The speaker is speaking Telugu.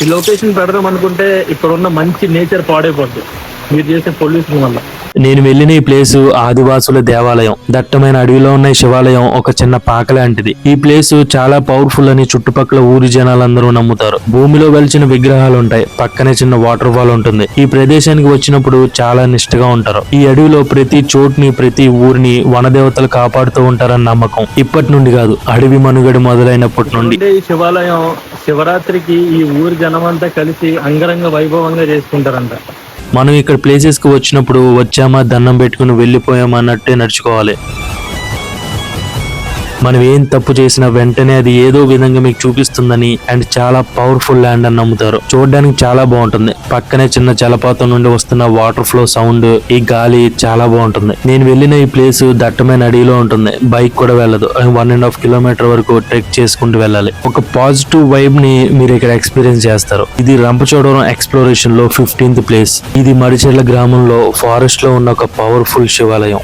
ఈ లొకేషన్ పెడదాం అనుకుంటే ఇక్కడ ఉన్న మంచి నేచర్ పాడైపోద్ది మీరు చేసే పొల్యూషన్ వల్ల. నేను వెళ్ళిన ఈ ప్లేసు ఆదివాసుల దేవాలయం. దట్టమైన అడవిలో ఉన్న ఈ శివాలయం ఒక చిన్న పాక లాంటిది. ఈ ప్లేసు చాలా పవర్ఫుల్ అని చుట్టుపక్కల ఊరి జనాలందరూ నమ్ముతారు. భూమిలో వెలిచిన విగ్రహాలు ఉంటాయి, పక్కనే చిన్న వాటర్ ఫాల్ ఉంటుంది. ఈ ప్రదేశానికి వచ్చినప్పుడు చాలా నిష్ఠగా ఉంటారు. ఈ అడవిలో ప్రతి చోటుని, ప్రతి ఊరిని వనదేవతలు కాపాడుతూ ఉంటారన్న నమ్మకం ఇప్పటి నుండి కాదు, అడవి మనుగడ మొదలైనప్పటి నుండి. ఈ శివాలయం శివరాత్రికి ఈ ఊరి జనం అంతా కలిసి అంగరంగ వైభవంగా చేసుకుంటారంట. మనం ఇక్కడ ప్లేసెస్ కి వచ్చినప్పుడు వచ్చామా దండం పెట్టుకుని వెళ్ళిపోయామా అన్నట్టే నడుచుకోవాలి. మనం ఏం తప్పు చేసినా వెంటనే అది ఏదో విధంగా మీకు చూపిస్తుందని అండ్ చాలా పవర్ఫుల్ ల్యాండ్ అని నమ్ముతారు. చూడడానికి చాలా బాగుంటుంది. పక్కనే చిన్న జలపాతం నుండి వస్తున్న వాటర్ ఫ్లో సౌండ్, ఈ గాలి చాలా బాగుంటుంది. నేను వెళ్ళిన ఈ ప్లేస్ దట్టమైన అడవిలో ఉంటుంది. బైక్ కూడా వెళ్ళదు. 1.5 కిలోమీటర్ వరకు ట్రెక్ చేసుకుంటూ వెళ్ళాలి. ఒక పాజిటివ్ వైబ్ ని మీరు ఇక్కడ ఎక్స్పీరియన్స్ చేస్తారు. ఇది రంపచోడవరం ఎక్స్ప్లోరేషన్ లో 15th ప్లేస్. ఇది మడిచెర్ల గ్రామంలో ఫారెస్ట్ లో ఉన్న ఒక పవర్ఫుల్ శివాలయం.